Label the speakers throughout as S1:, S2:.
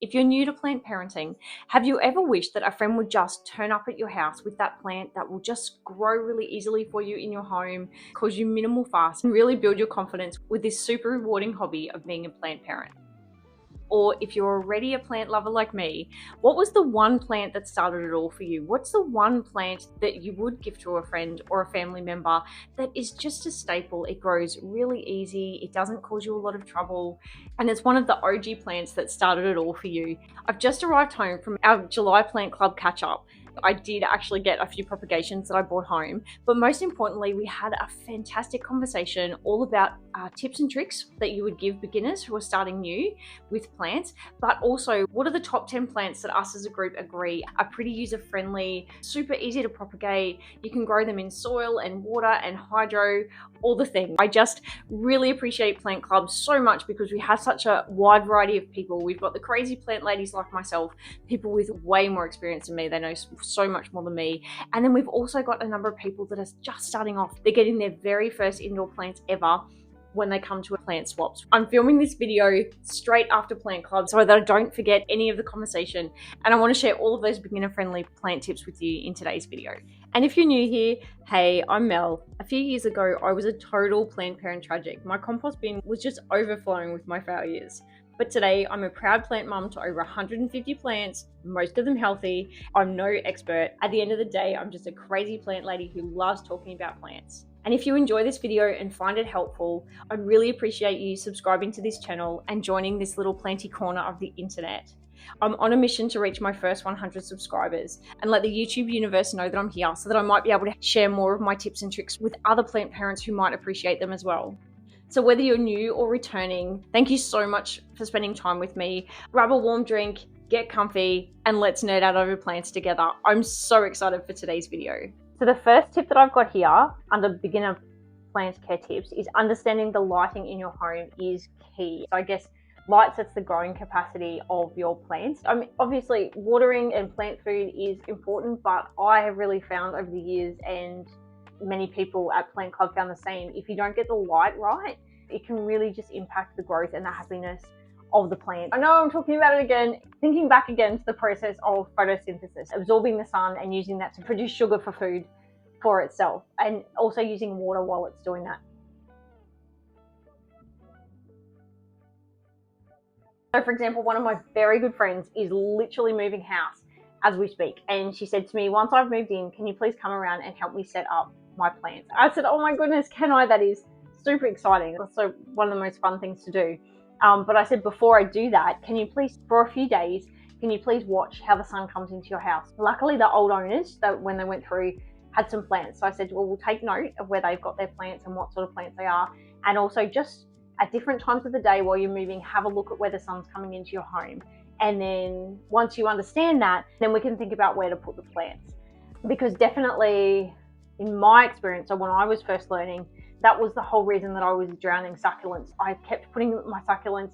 S1: If you're new to plant parenting, have you ever wished that a friend would just turn up at your house with that plant that will just grow really easily for you in your home, cause you minimal fuss, and really build your confidence with this super rewarding hobby of being a plant parent? Or if you're already a plant lover like me, what was the one plant that started it all for you? What's the one plant that you would give to a friend or a family member that is just a staple? It grows really easy, it doesn't cause you a lot of trouble, and it's one of the OG plants that started it all for you. I've just arrived home from our July Plant Club catch-up. I did actually get a few propagations that I brought home, but most importantly, we had a fantastic conversation all about tips and tricks that you would give beginners who are starting new with plants, but also what are the top 10 plants that us as a group agree are pretty user-friendly, super easy to propagate. You can grow them in soil and water and hydro, all the things. I just really appreciate Plant Club so much because we have such a wide variety of people. We've got the crazy plant ladies like myself, people with way more experience than me, they know so much more than me. And then we've also got a number of people that are just starting off. They're getting their very first indoor plants ever when they come to a plant swaps. I'm filming this video straight after Plant Club so that I don't forget any of the conversation, and I want to share all of those beginner-friendly plant tips with you in today's video. And if you're new here, hey, I'm Mel. A few years ago, I was a total plant parent tragic. My compost bin was just overflowing with my failures. But today, I'm a proud plant mum to over 150 plants, most of them healthy. I'm no expert. At the end of the day, I'm just a crazy plant lady who loves talking about plants. And if you enjoy this video and find it helpful, I'd really appreciate you subscribing to this channel and joining this little planty corner of the internet. I'm on a mission to reach my first 100 subscribers and let the YouTube universe know that I'm here so that I might be able to share more of my tips and tricks with other plant parents who might appreciate them as well. So whether you're new or returning, thank you so much for spending time with me. Grab a warm drink, get comfy, and let's nerd out over plants together. I'm so excited for today's video. So the first tip that I've got here under beginner plant care tips is understanding the lighting in your home is key. So I guess light sets the growing capacity of your plants. I mean, obviously watering and plant food is important, but I have really found over the years, and many people at Plant Club found the same, if you don't get the light right, it can really just impact the growth and the happiness of the plant. I know I'm talking about it again, thinking back again to the process of photosynthesis, absorbing the sun and using that to produce sugar for food for itself, and also using water while it's doing that. So for example, one of my very good friends is literally moving house as we speak, and she said to me, once I've moved in, can you please come around and help me set up my plants? I said, oh my goodness, can I? That is super exciting. Also one of the most fun things to do. But I said, before I do that, can you please, for a few days, can you please watch how the sun comes into your house? Luckily, the old owners, that when they went through, had some plants. So I said, well, we'll take note of where they've got their plants and what sort of plants they are. And also just at different times of the day while you're moving, have a look at where the sun's coming into your home. And then once you understand that, then we can think about where to put the plants. Because definitely, in my experience, so when I was first learning, that was the whole reason that I was drowning succulents. I kept putting my succulents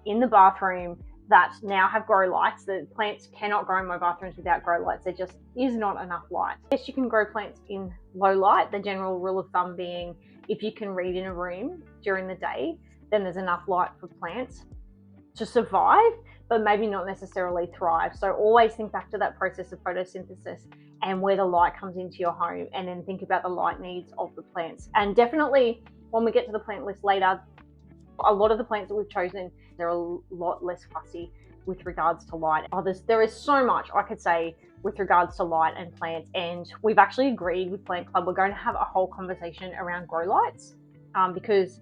S1: in the bathroom that now have grow lights. The plants cannot grow in my bathrooms without grow lights. There just is not enough light. Yes, you can grow plants in low light. The general rule of thumb being, if you can read in a room during the day, then there's enough light for plants to survive, but maybe not necessarily thrive. So always think back to that process of photosynthesis and where the light comes into your home, and then think about the light needs of the plants. And definitely when we get to the plant list later, a lot of the plants that we've chosen, they're a lot less fussy with regards to light. There is so much I could say with regards to light and plants, and we've actually agreed with Plant Club we're going to have a whole conversation around grow lights, because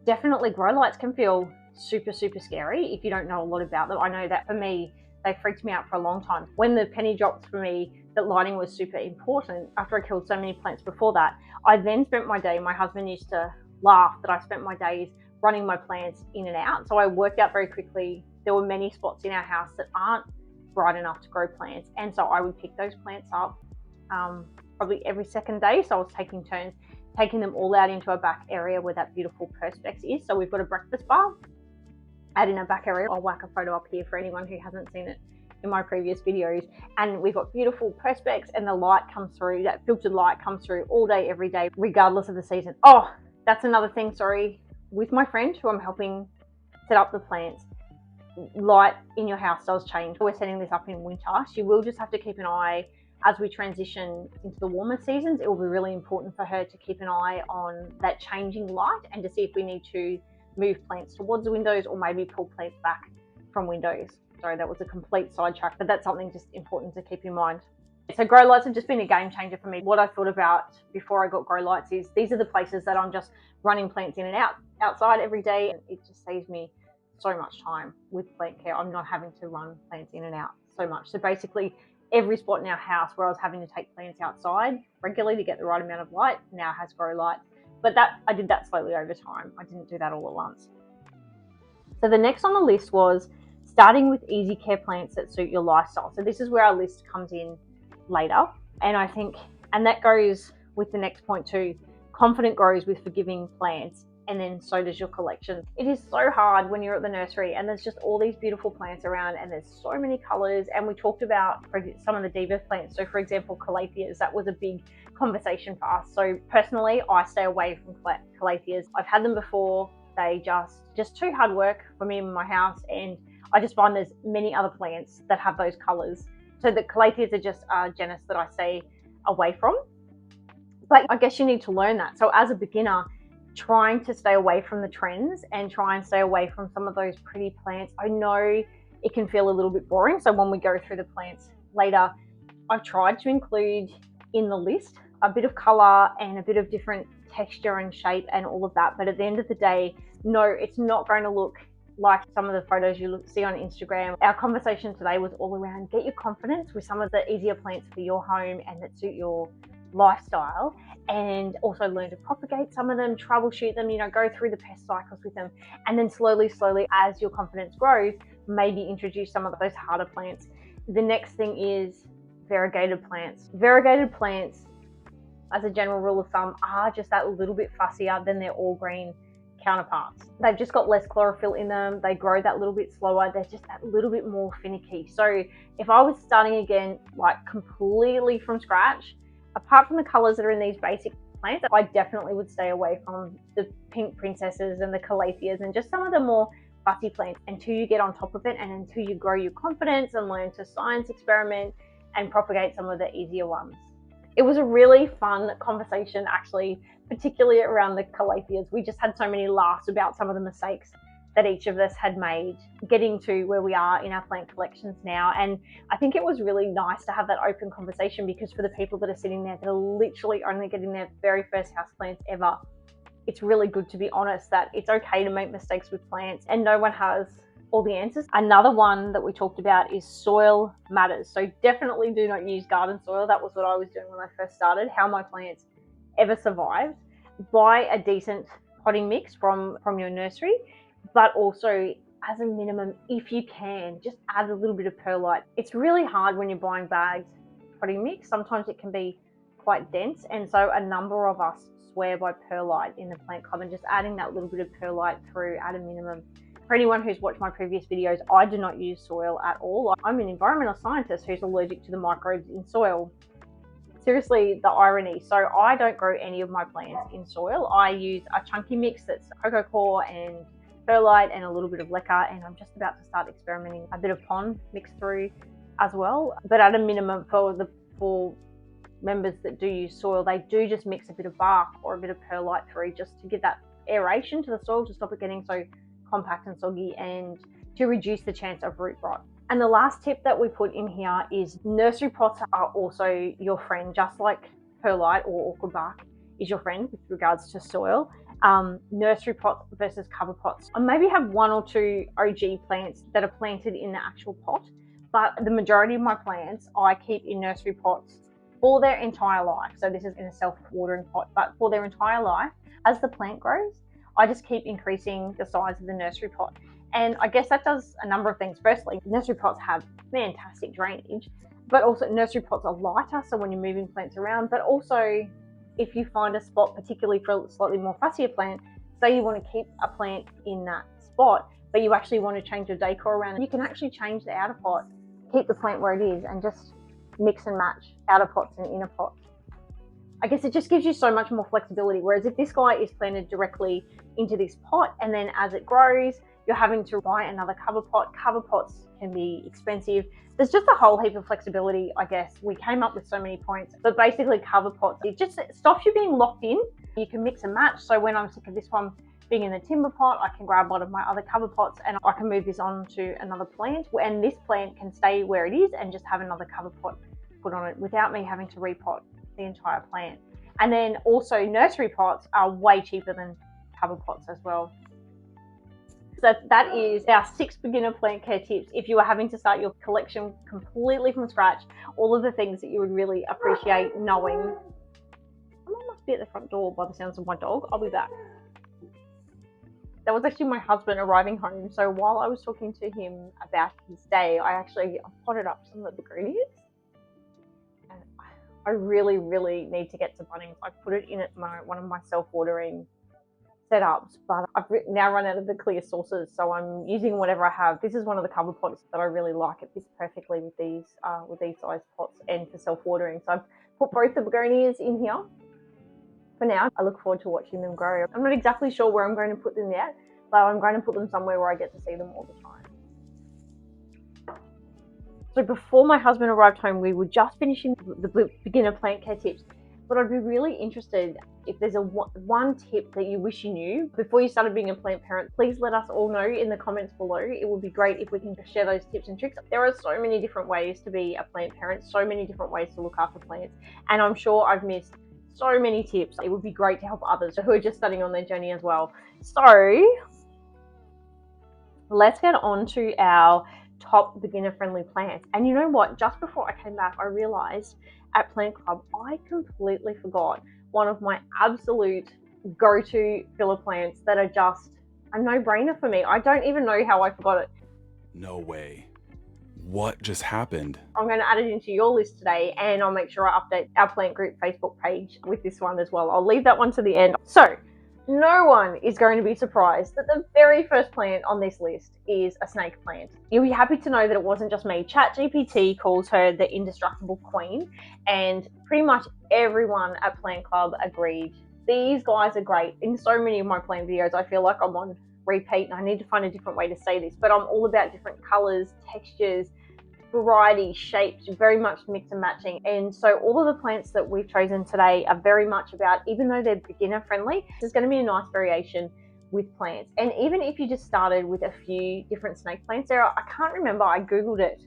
S1: definitely grow lights can feel super scary if you don't know a lot about them. I know that for me, they freaked me out for a long time. When the penny dropped for me that lighting was super important, after I killed so many plants before that, I then spent my day, my husband used to laugh that I spent my days running my plants in and out. So I worked out very quickly, there were many spots in our house that aren't bright enough to grow plants. And so I would pick those plants up probably every second day. So I was taking turns, taking them all out into a back area where that beautiful perspex is. So we've got a breakfast bar out in our back area. I'll whack a photo up here for anyone who hasn't seen it in my previous videos. And we've got beautiful perspex, and the light comes through, that filtered light comes through all day, every day, regardless of the season. Oh, that's another thing, sorry, with my friend who I'm helping set up the plants. light in your house does change. We're setting this up in winter, so you will just have to keep an eye as we transition into the warmer seasons. It will be really important for her to keep an eye on that changing light and to see if we need to move plants towards the windows or maybe pull plants back from windows. Sorry, that was a complete sidetrack, but that's something just important to keep in mind. So grow lights have just been a game changer for me. What I thought about before I got grow lights is these are the places that I'm just running plants in and out outside every day, and it just saves me so much time with plant care. I'm not having to run plants in and out so much. So basically every spot in our house where I was having to take plants outside regularly to get the right amount of light now has grow lights. But I did that slowly over time. I didn't do that all at once. So the next on the list was starting with easy care plants that suit your lifestyle. So this is where our list comes in later. And I think, and that goes with the next point too, confident grows with forgiving plants, and then so does your collection. It is so hard when you're at the nursery and there's just all these beautiful plants around and there's so many colors. And we talked about some of the diva plants. So for example, calatheas, that was a big conversation for us. So personally, I stay away from calatheas. I've had them before. They just too hard work for me in my house, and I just find there's many other plants that have those colors. So the calatheas are just a genus that I stay away from. But I guess you need to learn that. So as a beginner, trying to stay away from the trends and try and stay away from some of those pretty plants. I know it can feel a little bit boring. So when we go through the plants later, I've tried to include in the list a bit of color and a bit of different texture and shape and all of that. But at the end of the day, no, it's not going to look like some of the photos you see on Instagram. Our conversation today was all around get your confidence with some of the easier plants for your home and that suit your lifestyle, and also learn to propagate some of them, troubleshoot them, go through the pest cycles with them, and then slowly as your confidence grows, maybe introduce some of those harder plants. The next thing is variegated plants. Variegated plants, as a general rule of thumb, are just that little bit fussier than their all green counterparts. They've just got less chlorophyll in them. They grow that little bit slower. They're just that little bit more finicky. So if I was starting again, like completely from scratch, apart from the colors that are in these basic plants, I definitely would stay away from the pink princesses and the calatheas and just some of the more fussy plants until you get on top of it and until you grow your confidence and learn to science experiment and propagate some of the easier ones. It was a really fun conversation, actually, particularly around the calatheas. We just had so many laughs about some of the mistakes that each of us had made getting to where we are in our plant collections now. And I think it was really nice to have that open conversation, because for the people that are sitting there that are literally only getting their very first houseplants ever, it's really good to be honest that it's okay to make mistakes with plants and no one has all the answers. Another one that we talked about is soil matters. So definitely do not use garden soil. That was what I was doing when I first started. How my plants ever survived. Buy a decent potting mix from your nursery, but also as a minimum, if you can, just add a little bit of perlite. It's really hard when you're buying bagged potting mix. Sometimes it can be quite dense, and so a number of us swear by perlite in the plant club, and just adding that little bit of perlite through at a minimum. For anyone who's watched my previous videos, I do not use soil at all. I'm an environmental scientist who's allergic to the microbes in soil. Seriously, the irony. So I don't grow any of my plants in soil. I use a chunky mix that's cocoa coir and perlite and a little bit of leca, and I'm just about to start experimenting a bit of pond mixed through as well. But at a minimum, for members that do use soil, they do just mix a bit of bark or a bit of perlite through just to give that aeration to the soil, to stop it getting so compact and soggy, and to reduce the chance of root rot. And the last tip that we put in here is nursery pots are also your friend, just like perlite or orchid bark is your friend with regards to soil. Nursery pots versus cover pots. I maybe have one or two OG plants that are planted in the actual pot, but the majority of my plants I keep in nursery pots for their entire life. So this is in a self-watering pot, but for their entire life, as the plant grows, I just keep increasing the size of the nursery pot. And I guess that does a number of things. Firstly, nursery pots have fantastic drainage, but also nursery pots are lighter, so when you're moving plants around, but also if you find a spot, particularly for a slightly more fussier plant, say you want to keep a plant in that spot, but you actually want to change your decor around, you can actually change the outer pot, keep the plant where it is, and just mix and match outer pots and inner pots. I guess it just gives you so much more flexibility. Whereas if this guy is planted directly into this pot, and then as it grows, you're having to buy another cover pot. Cover pots can be expensive. There's just a whole heap of flexibility, I guess. We came up with so many points, but basically cover pots, it just stops you being locked in. You can mix and match. So when I'm sick of this one being in the timber pot, I can grab one of my other cover pots and I can move this on to another plant, and this plant can stay where it is and just have another cover pot put on it without me having to repot the entire plant. And then also nursery pots are way cheaper than cover pots as well. So that is our 6 beginner plant care tips. If you are having to start your collection completely from scratch, all of the things that you would really appreciate knowing. I must be at the front door by the sounds of my dog. I'll be back. That was actually my husband arriving home. So while I was talking to him about his day, I potted up some of the begonias. And I really, really need to get to Bunnings. I put it in at one of my self-watering setups, but I've now run out of the clear saucers, so I'm using whatever I have. This is one of the cover pots that I really like. It fits perfectly with these size pots and for self-watering. So I've put both the begonias in here. For now, I look forward to watching them grow. I'm not exactly sure where I'm going to put them yet, but I'm going to put them somewhere where I get to see them all the time. So before my husband arrived home, we were just finishing the beginner plant care tips, but I'd be really interested if there's one tip that you wish you knew before you started being a plant parent. Please let us all know in the comments below. It would be great if we can share those tips and tricks. There are so many different ways to be a plant parent, so many different ways to look after plants, and I'm sure I've missed so many tips. It would be great to help others who are just starting on their journey as well. So let's get on to our top beginner friendly plants. And you know what, just before I came back, I realized at Plant Club I completely forgot one of my absolute go-to filler plants that are just a no-brainer for me. I don't even know how I forgot it.
S2: No way. What just happened?
S1: I'm going to add it into your list today, and I'll make sure I update our plant group Facebook page with this one as well. I'll leave that one to the end. So no one is going to be surprised that the very first plant on this list is a snake plant. You'll be happy to know that it wasn't just me. ChatGPT calls her the indestructible queen, and pretty much everyone at Plant Club agreed. These guys are great. In so many of my plant videos, I feel like I'm on repeat, and I need to find a different way to say this, but I'm all about different colors, textures, variety, shapes, very much mix and matching. And so all of the plants that we've chosen today are very much about, even though they're beginner friendly, there's going to be a nice variation with plants. And even if you just started with a few different snake plants, I can't remember, I googled it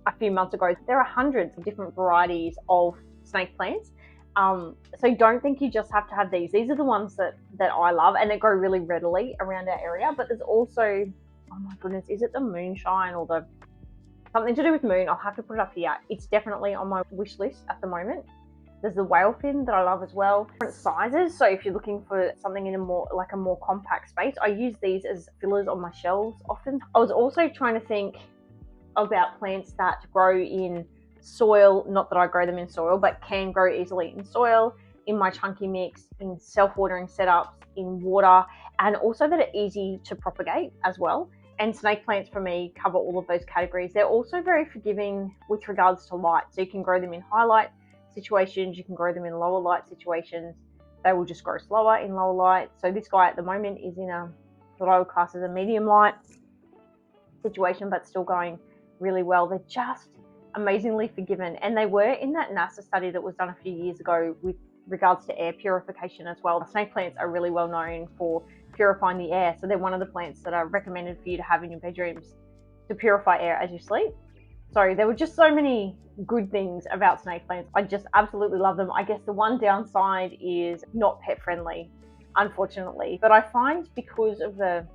S1: a few months ago, there are hundreds of different varieties of snake plants. So don't think you just have to have these. These are the ones that I love and that grow really readily around our area. But there's also, oh my goodness, is it the moonshine or the something to do with moon? I'll have to put it up here. It's definitely on my wish list at the moment. There's the whale fin that I love as well. Different sizes. So if you're looking for something in a more compact space, I use these as fillers on my shelves often. I was also trying to think about plants that grow in soil, not that I grow them in soil, but can grow easily in soil, in my chunky mix, in self-watering setups, in water, and also that are easy to propagate as well. And snake plants for me cover all of those categories. They're also very forgiving with regards to light. So you can grow them in high light situations, you can grow them in lower light situations. They will just grow slower in lower light. So this guy at the moment is in what I would class as a medium light situation, but still going really well. They're just amazingly forgiving, and they were in that NASA study that was done a few years ago with regards to air purification as well. Snake plants are really well known for purifying the air, so they're one of the plants that are recommended for you to have in your bedrooms to purify air as you sleep. So there were just so many good things about snake plants. I just absolutely love them. I guess the one downside is not pet friendly, unfortunately, but I find because of the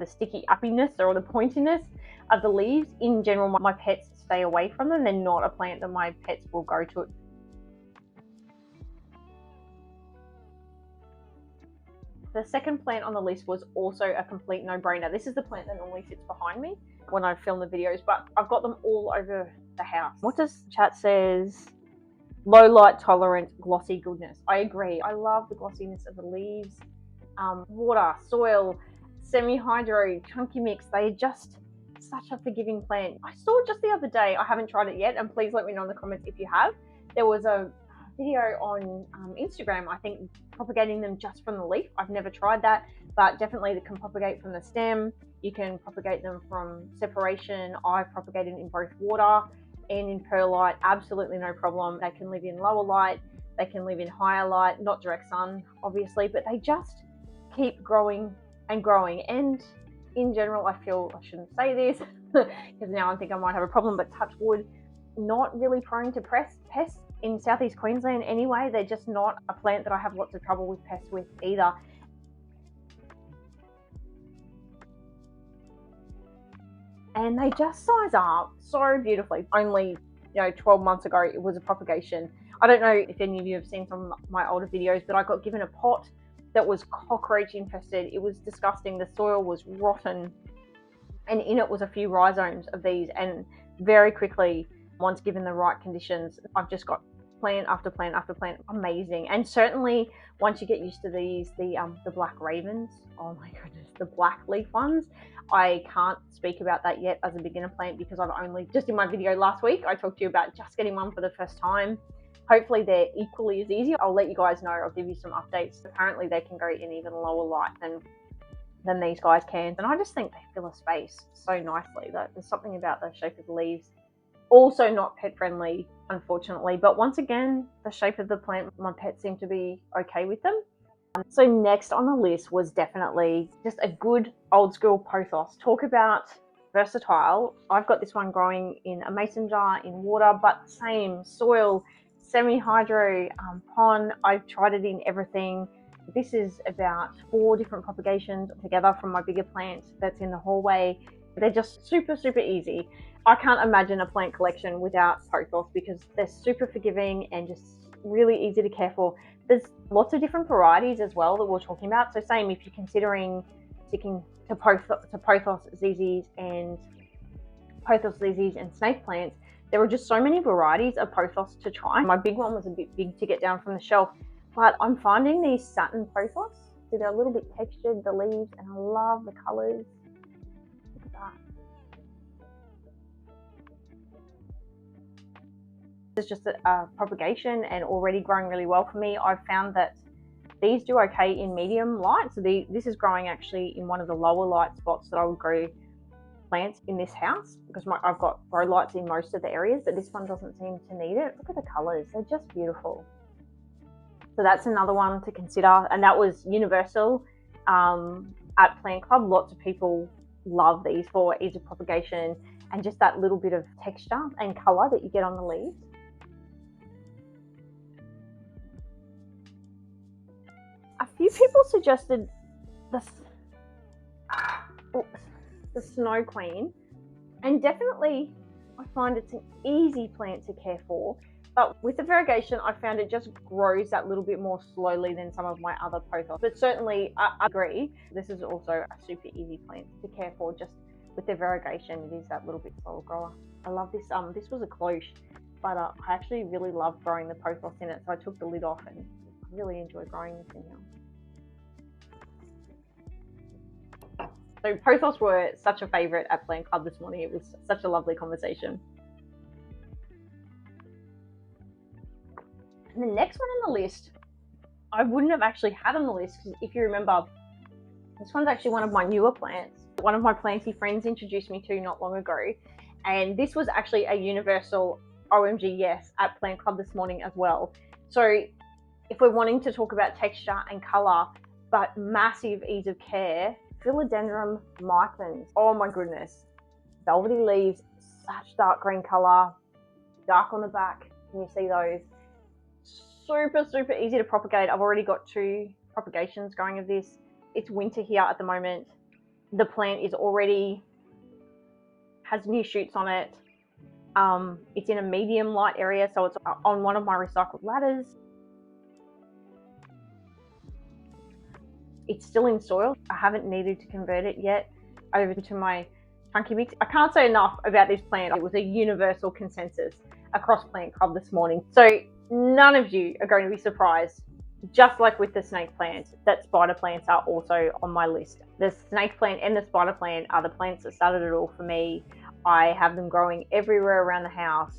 S1: sticky uppiness or the pointiness of the leaves, in general, my pets stay away from them. They're not a plant that my pets will go to. The second plant on the list was also a complete no-brainer. This is the plant that normally sits behind me when I film the videos, but I've got them all over the house. What does chat says? Low light tolerant, glossy goodness. I agree. I love the glossiness of the leaves. Water, soil, semi-hydro, chunky mix. They are just such a forgiving plant. I saw just the other day, I haven't tried it yet, and please let me know in the comments if you have. There was a video on Instagram, I think, propagating them just from the leaf. I've never tried that, but definitely they can propagate from the stem. You can propagate them from separation. I've propagated in both water and in perlite, absolutely no problem. They can live in lower light, they can live in higher light, not direct sun, obviously, but they just keep growing and growing. And in general, I feel I shouldn't say this because now I think I might have a problem, but touch wood, not really prone to pests in southeast Queensland anyway. They're just not a plant that I have lots of trouble with pests with either. And they just size up so beautifully. Only 12 months ago it was a propagation. I don't know if any of you have seen some of my older videos, but I got given a pot that was cockroach infested. It was disgusting. The soil was rotten, and in it was a few rhizomes of these, and very quickly, once given the right conditions, I've just got plant after plant after plant. Amazing. And certainly once you get used to these, the black ravens, oh my goodness, the black leaf ones, I can't speak about that yet as a beginner plant because I've only, just in my video last week, I talked to you about just getting one for the first time. Hopefully they're equally as easy. I'll let you guys know. I'll give you some updates. Apparently they can go in even lower light than these guys can. And I just think they fill a space so nicely. There's something about the shape of the leaves. Also not pet friendly, unfortunately. But once again, the shape of the plant, my pets seem to be okay with them. So next on the list was definitely just a good old school pothos. Talk about versatile. I've got this one growing in a mason jar in water, but same soil, semi-hydro, pond. I've tried it in everything. This is about 4 different propagations together from my bigger plant that's in the hallway. They're just super, super easy. I can't imagine a plant collection without pothos because they're super forgiving and just really easy to care for. There's lots of different varieties as well that we're talking about. So same if you're considering sticking to pothos ZZs and snake plants, there are just so many varieties of pothos to try. My big one was a bit big to get down from the shelf, but I'm finding these satin pothos, so they're a little bit textured, the leaves, and I love the colors. Look at that. It's just a propagation and already growing really well for me. I've found that these do okay in medium light. So this is growing actually in one of the lower light spots that I would grow plants in this house because I've got grow lights in most of the areas, but this one doesn't seem to need it. Look at the colors, they're just beautiful. So that's another one to consider, and that was universal at Plant Club. Lots of people love these for ease of propagation and just that little bit of texture and color that you get on the leaves. A few people suggested the Snow Queen, and definitely I find it's an easy plant to care for, but with the variegation I found it just grows that little bit more slowly than some of my other pothos. But certainly I agree, this is also a super easy plant to care for. Just with the variegation, it is that little bit slower grower. I love this. This was a cloche, but I actually really love growing the pothos in it, so I took the lid off and I really enjoy growing this in here. So pothos were such a favourite at Plant Club this morning. It was such a lovely conversation. And the next one on the list, I wouldn't have actually had on the list because if you remember, this one's actually one of my newer plants. One of my planty friends introduced me to not long ago. And this was actually a universal OMG yes at Plant Club this morning as well. So if we're wanting to talk about texture and colour, but massive ease of care, Philodendron Micans. Oh my goodness. Velvety leaves, such dark green colour, dark on the back. Can you see those? Super, super easy to propagate. I've already got 2 propagations going of this. It's winter here at the moment. The plant is already, has new shoots on it. It's in a medium light area, so it's on one of my recycled ladders. It's still in soil. I haven't needed to convert it yet over to my chunky mix. I can't say enough about this plant. It was a universal consensus across Plant Club this morning. So none of you are going to be surprised, just like with the snake plant, that spider plants are also on my list. The snake plant and the spider plant are the plants that started it all for me. I have them growing everywhere around the house.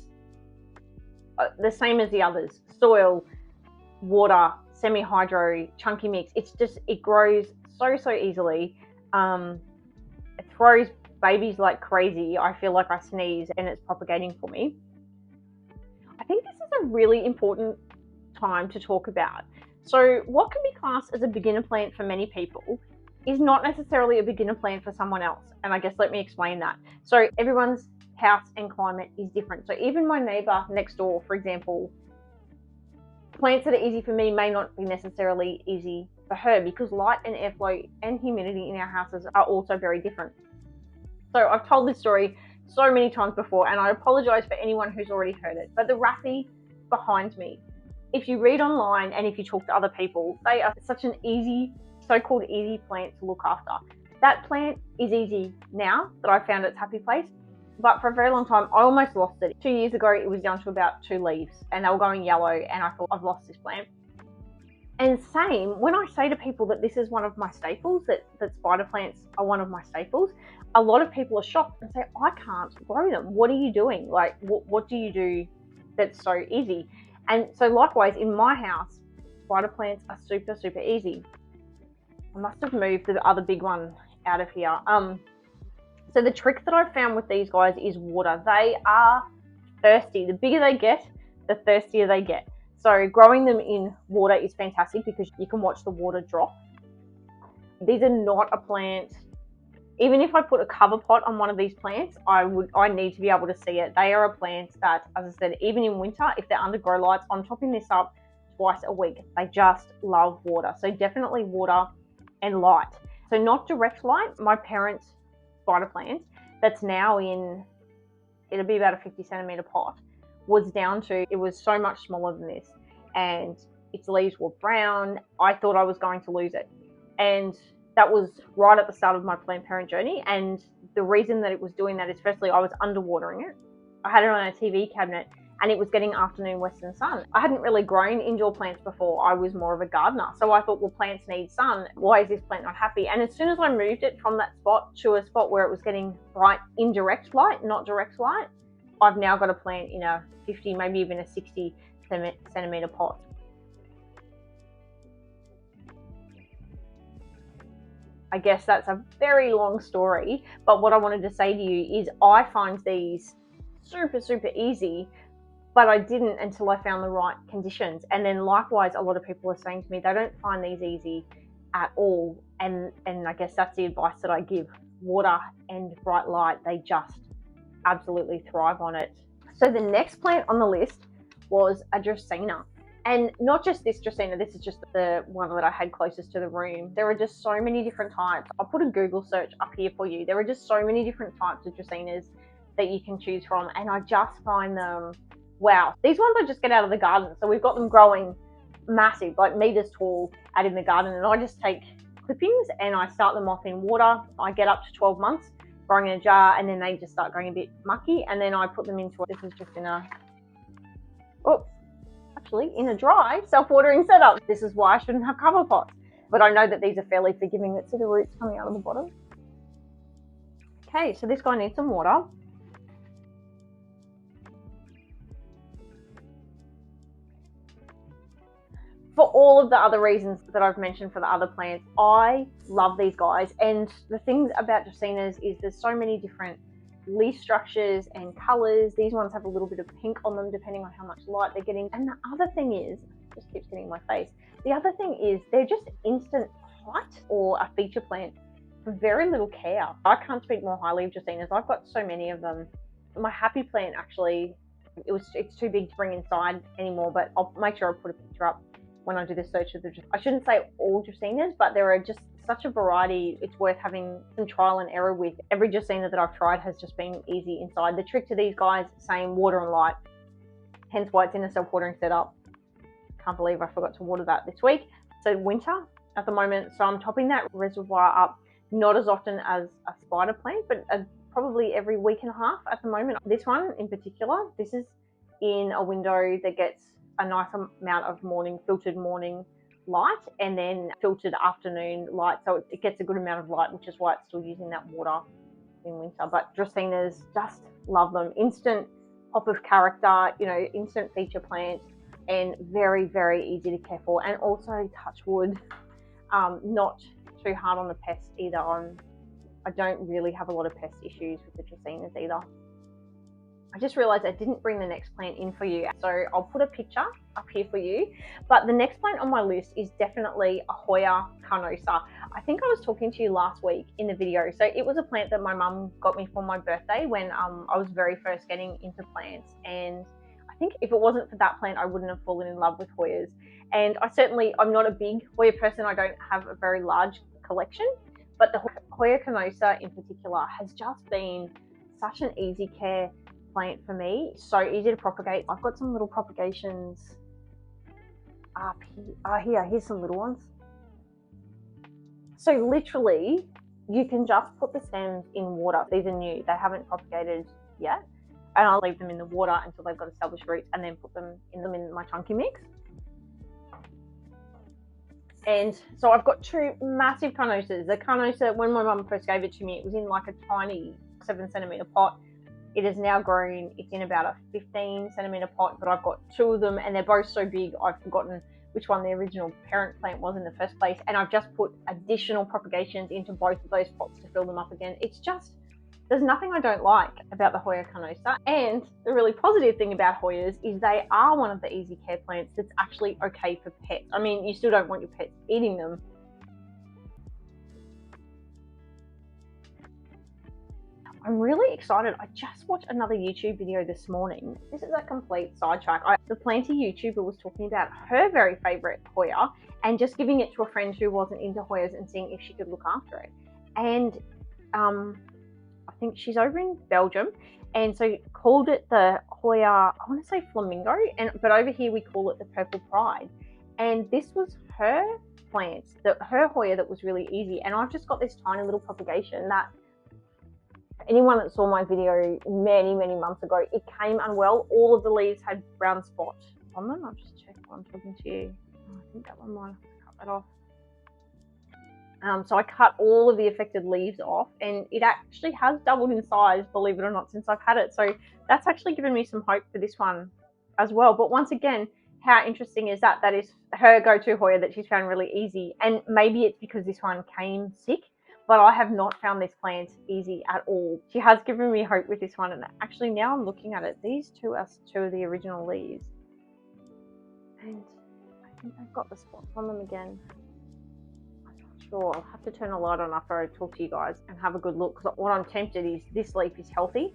S1: The same as the others, soil, water, semi-hydro, chunky mix. It grows so easily. It throws babies like crazy. I feel like I sneeze and it's propagating for me. I think this is a really important time to talk about. So what can be classed as a beginner plant for many people is not necessarily a beginner plant for someone else. And I guess let me explain that. So everyone's house and climate is different. So even my neighbor next door, for example, plants that are easy for me may not be necessarily easy for her because light and airflow and humidity in our houses are also very different. So I've told this story so many times before, and I apologize for anyone who's already heard it, but the Raffi behind me, if you read online and if you talk to other people, they are such an easy, so-called easy plant to look after. That plant is easy now that I found its happy place, but for a very long time, I almost lost it. 2 years ago, it was down to about 2 leaves and they were going yellow, and I thought, I've lost this plant. And same, when I say to people that this is one of my staples, that spider plants are one of my staples, a lot of people are shocked and say, I can't grow them. What are you doing? Like, what do you do that's so easy? And so likewise, in my house, spider plants are super easy. I must have moved the other big one out of here. So the trick that I've found with these guys is water. They are thirsty. The bigger they get, the thirstier they get. So growing them in water is fantastic because you can watch the water drop. These are not a plant. Even if I put a cover pot on one of these plants, I need to be able to see it. They are a plant that, as I said, even in winter, if they're under grow lights, I'm topping this up twice a week. They just love water. So definitely water and light. So not direct light. My parents' spider plant that's now in, it'll be about a 50 centimeter pot, was down to, it was so much smaller than this, and its leaves were brown. I thought I was going to lose it, and that was right at the start of my plant parent journey. And the reason that it was doing that is, firstly, I was underwatering it. I had it on a TV cabinet and it was getting afternoon western sun. I hadn't really grown indoor plants before. I was more of a gardener, so I thought, well, plants need sun. Why is this plant not happy? And as soon as I moved it from that spot to a spot where it was getting bright indirect light, not direct light, I've now got a plant in a 50, maybe even a 60 centimeter pot. I guess that's a very long story, but what I wanted to say to you is I find these super easy, but I didn't until I found the right conditions. And then likewise, a lot of people are saying to me they don't find these easy at all, and I guess that's the advice that I give. Water and bright light, they just absolutely thrive on it. So the next plant on the list was a Dracaena. And not just this Dracaena, this is just the one that I had closest to the room. There are just so many different types. I'll put a Google search up here for you. There are just so many different types of Dracaenas that you can choose from, and I just find them, wow. These ones I just get out of the garden. So we've got them growing massive, like meters tall out in the garden, and I just take clippings and I start them off in water. I get up to 12 months growing in a jar, and then they just start going a bit mucky, and then I put them into, this is just in a, in a dry self-watering setup. This is why I shouldn't have cover pots, but I know that these are fairly forgiving. Let's see the roots coming out of the bottom. Okay, so this guy needs some water. For all of the other reasons that I've mentioned for the other plants, I love these guys. And the thing about Dracaenas is there's so many different leaf structures and colors. These ones have a little bit of pink on them depending on how much light they're getting. And the other thing is, just keeps getting in my face, the other thing is they're just instant height or a feature plant for very little care. I can't speak more highly of Dracaenas. I've got so many of them. My happy plant, actually, it's too big to bring inside anymore, but I'll make sure I put a picture up when I do the search of the, I shouldn't say all Dracaenas, but there are just such a variety. It's worth having some trial and error with. Every Dracaena that I've tried has just been easy inside. The trick to these guys, same, water and light. Hence why it's in a self-watering setup. Can't believe I forgot to water that this week. So winter at the moment, so I'm topping that reservoir up, not as often as a spider plant, but probably every week and a half at the moment. This one in particular, this is in a window that gets a nice amount of filtered morning light, and then filtered afternoon light, so it gets a good amount of light, which is why it's still using that water in winter. But Dracaenas, just love them. Instant pop of character, you know, instant feature plant, and very easy to care for. And also, touch wood, not too hard on the pests either. I don't really have a lot of pest issues with the Dracaenas either. I just realized I didn't bring the next plant in for you, so I'll put a picture up here for you. But the next plant on my list is definitely a Hoya carnosa. I think I was talking to you last week in the video. So it was a plant that my mum got me for my birthday when I was very first getting into plants. And I think if it wasn't for that plant, I wouldn't have fallen in love with Hoyas. And I'm not a big Hoya person. I don't have a very large collection, but the Hoya carnosa in particular has just been such an easy care plant for me. So easy to propagate. I've got some little propagations up here. Here's some little ones. So literally you can just put the stems in water. These are new, they haven't propagated yet, and I'll leave them in the water until they've got established roots and then put them in my chunky mix. And so I've got two massive carnosas. The carnosa, when my mum first gave it to me, it was in like a tiny 7cm pot. It has now grown. It's in about a 15cm pot, but I've got two of them and they're both so big I've forgotten which one the original parent plant was in the first place. And I've just put additional propagations into both of those pots to fill them up again. It's just, there's nothing I don't like about the Hoya carnosa. And the really positive thing about Hoyas is they are one of the easy care plants that's actually okay for pets. I mean, you still don't want your pets eating them. I'm really excited. I just watched another YouTube video this morning. This is a complete sidetrack. The planty YouTuber was talking about her very favorite Hoya and just giving it to a friend who wasn't into Hoyas and seeing if she could look after it. And I think she's over in Belgium, and so called it the Hoya, I want to say flamingo, but over here we call it the purple pride. And this was her plant, her Hoya that was really easy. And I've just got this tiny little propagation that anyone that saw my video many months ago, it came unwell. All of the leaves had brown spots on them. I'll just check while I'm talking to you. I think that one might have to cut that off. So I cut all of the affected leaves off, and it actually has doubled in size, believe it or not, since I've had it. So that's actually given me some hope for this one as well. But once again, how interesting is that? That is her go-to Hoya that she's found really easy. And maybe it's because this one came sick, but I have not found this plant easy at all. She has given me hope with this one. And actually now I'm looking at it, these two are two of the original leaves. And I think I've got the spots on them again. Sure, I'll have to turn the light on after I talk to you guys and have a good look, because what I'm tempted is this leaf is healthy.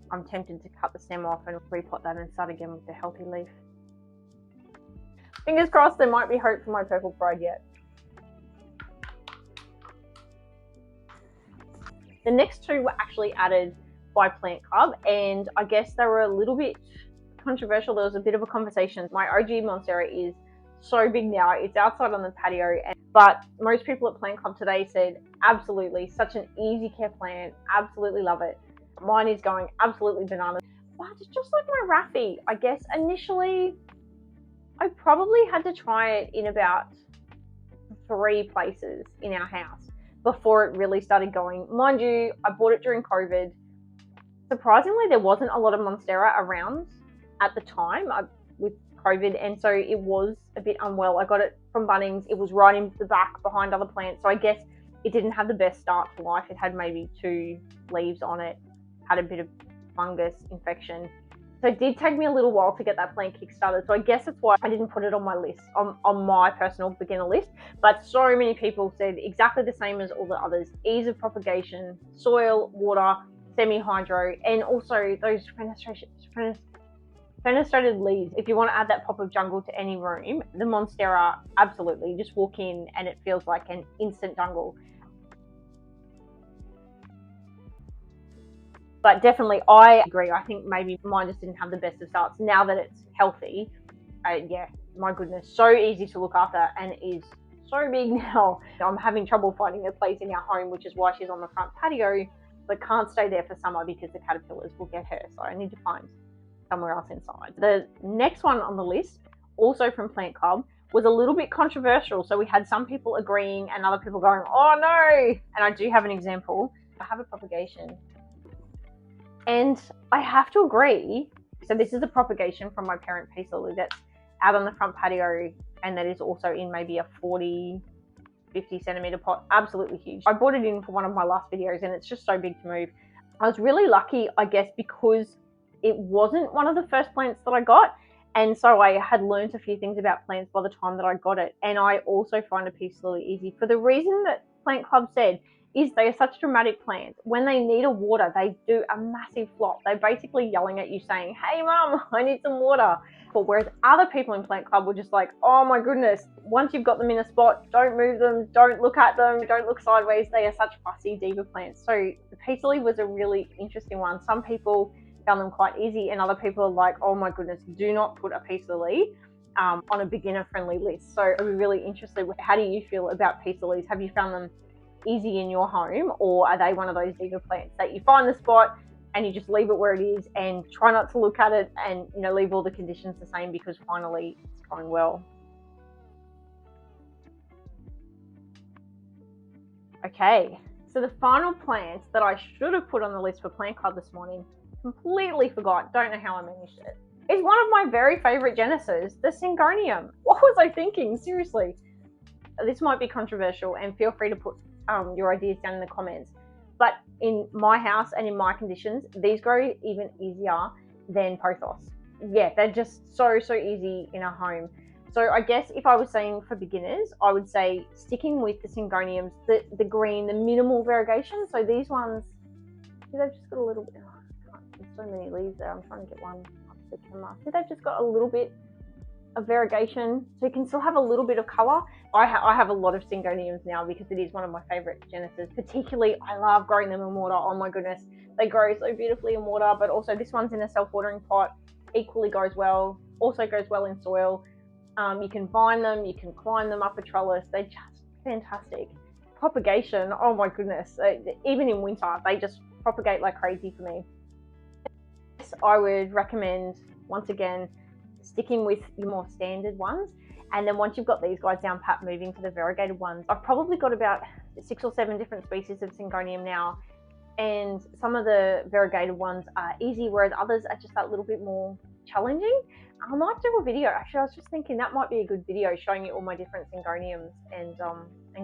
S1: I'm tempted to cut the stem off and repot that and start again with the healthy leaf. Fingers crossed, there might be hope for my purple pride yet. The next two were actually added by Plant Club, and I guess they were a little bit controversial. There was a bit of a conversation. My OG Monstera is so big now, it's outside on the patio, but most people at Plant Club today said absolutely, such an easy care plant, absolutely love it. Mine is going absolutely bananas, but it's just like my Raffy. I guess initially I probably had to try it in about 3 places in our house before it really started going. Mind you, I bought it during COVID. Surprisingly, there wasn't a lot of Monstera around at the time with COVID, and so it was a bit unwell. I got it from Bunnings. It was right in the back behind other plants, so I guess it didn't have the best start to life. It had maybe 2 leaves on it, had a bit of fungus infection. So it did take me a little while to get that plant kickstarted. So I guess that's why I didn't put it on my list, on my personal beginner list. But so many people said exactly the same as all the others. Ease of propagation, soil, water, semi-hydro, and also those fenestrated leaves. If you want to add that pop of jungle to any room, the Monstera, absolutely. You just walk in and it feels like an instant jungle. But definitely, I agree. I think maybe mine just didn't have the best of starts. Now that it's healthy, yeah, my goodness, so easy to look after and is so big now. I'm having trouble finding a place in our home, which is why she's on the front patio, but can't stay there for summer because the caterpillars will get her. So I need to find somewhere else inside. The next one on the list, also from Plant Club, was a little bit controversial. So we had some people agreeing and other people going, oh no. And I do have an example. I have a propagation. And I have to agree. So this is a propagation from my parent peace lily that's out on the front patio, and that is also in maybe a 40 50cm pot, absolutely huge. I bought it in for one of my last videos and it's just so big to move. I was really lucky, I guess, because it wasn't one of the first plants that I got. And so I had learned a few things about plants by the time that I got it. And I also find a peace lily easy for the reason that Plant Club said is they are such dramatic plants. When they need a water, they do a massive flop. They're basically yelling at you saying, hey mum, I need some water. Whereas other people in Plant Club were just like, oh my goodness, once you've got them in a spot, don't move them, don't look at them, don't look sideways. They are such fussy diva plants. So the peace lily was a really interesting one. Some people found them quite easy and other people are like, oh my goodness, do not put a peace lily on a beginner friendly list. So I'd be really interested, how do you feel about peace lilies? Have you found them easy in your home, or are they one of those diva plants that you find the spot and you just leave it where it is and try not to look at it and, you know, leave all the conditions the same because finally it's going well? Okay, so the final plant that I should have put on the list for Plant Club this morning, completely forgot, don't know how I managed it, is one of my very favorite Genesis, the Syngonium. What was I thinking? Seriously. This might be controversial and feel free to put your ideas down in the comments. But in my house and in my conditions, these grow even easier than pothos. Yeah, they're just so easy in a home. So I guess if I was saying for beginners, I would say sticking with the Syngoniums, the green, the minimal variegation. So these ones, they've just got a little bit, there's so many leaves there. I'm trying to get one up to the camera. So they've just got a little bit of variegation, so you can still have a little bit of color. I have a lot of Syngoniums now because it is one of my favorite Genesis. Particularly, I love growing them in water. Oh my goodness, they grow so beautifully in water, but also this one's in a self-watering pot, equally goes well, also goes well in soil. You can vine them, you can climb them up a trellis. They're just fantastic. Propagation, oh my goodness, even in winter, they just propagate like crazy for me. I would recommend, once again, sticking with your more standard ones, and then once you've got these guys down pat, moving to the variegated ones. I've probably got about 6 or 7 different species of Syngonium now, and some of the variegated ones are easy, whereas others are just that little bit more challenging. I might do a video, actually. I was just thinking that might be a good video, showing you all my different Syngoniums and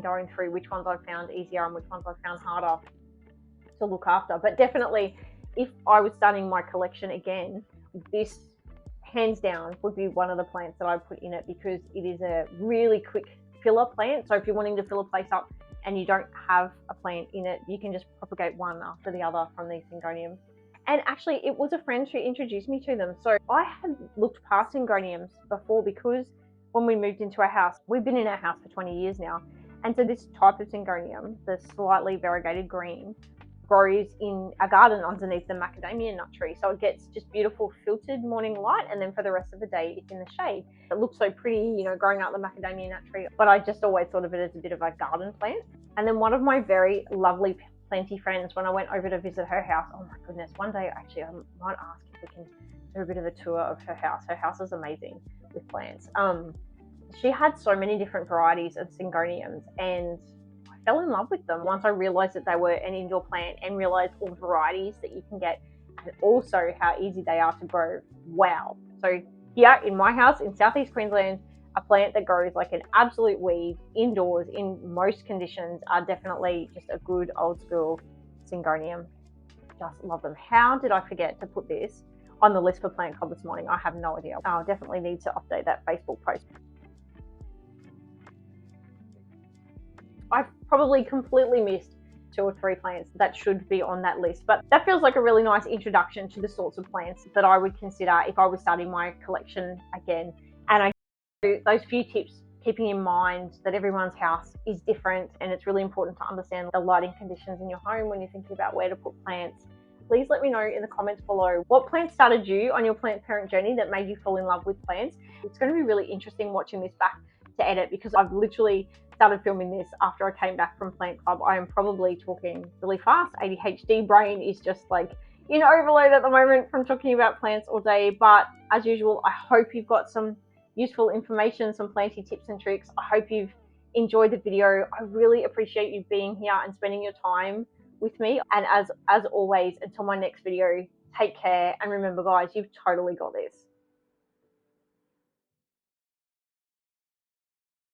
S1: going through which ones I've found easier and which ones I've found harder to look after. But definitely, if I was starting my collection again, this hands down would be one of the plants that I put in it, because it is a really quick filler plant. So if you're wanting to fill a place up and you don't have a plant in it, you can just propagate one after the other from these Syngoniums. And actually, it was a friend who introduced me to them. So I had looked past Syngoniums before, because when we moved into our house, we've been in our house for 20 years now. And so this type of Syngonium, the slightly variegated green, grows in a garden underneath the macadamia nut tree. So it gets just beautiful filtered morning light, and then for the rest of the day it's in the shade. It looks so pretty, you know, growing out the macadamia nut tree, but I just always thought of it as a bit of a garden plant. And then one of my very lovely planty friends, when I went over to visit her house, oh my goodness, one day actually I might ask if we can do a bit of a tour of her house. Her house is amazing with plants. She had so many different varieties of Syngoniums, and fell in love with them once I realized that they were an indoor plant, and realized all the varieties that you can get, and also how easy they are to grow. Wow. So here in my house in southeast Queensland, a plant that grows like an absolute weed indoors in most conditions are definitely just a good old school Syngonium. Just love them. How did I forget to put this on the list for Plant Club this morning? I have no idea. I'll definitely need to update that Facebook post. I've probably completely missed 2 or 3 plants that should be on that list, but that feels like a really nice introduction to the sorts of plants that I would consider if I was starting my collection again. And I do those few tips, keeping in mind that everyone's house is different, and it's really important to understand the lighting conditions in your home when you're thinking about where to put plants. Please let me know in the comments below what plant started you on your plant parent journey that made you fall in love with plants. It's going to be really interesting watching this back to edit, because I've literally started filming this after I came back from Plant Club. I am probably talking really fast. ADHD brain is just like in overload at the moment from talking about plants all day. But as usual, I hope you've got some useful information, some planty tips and tricks. I hope you've enjoyed the video. I really appreciate you being here and spending your time with me. And as always, until my next video, take care. And remember guys, you've totally got this.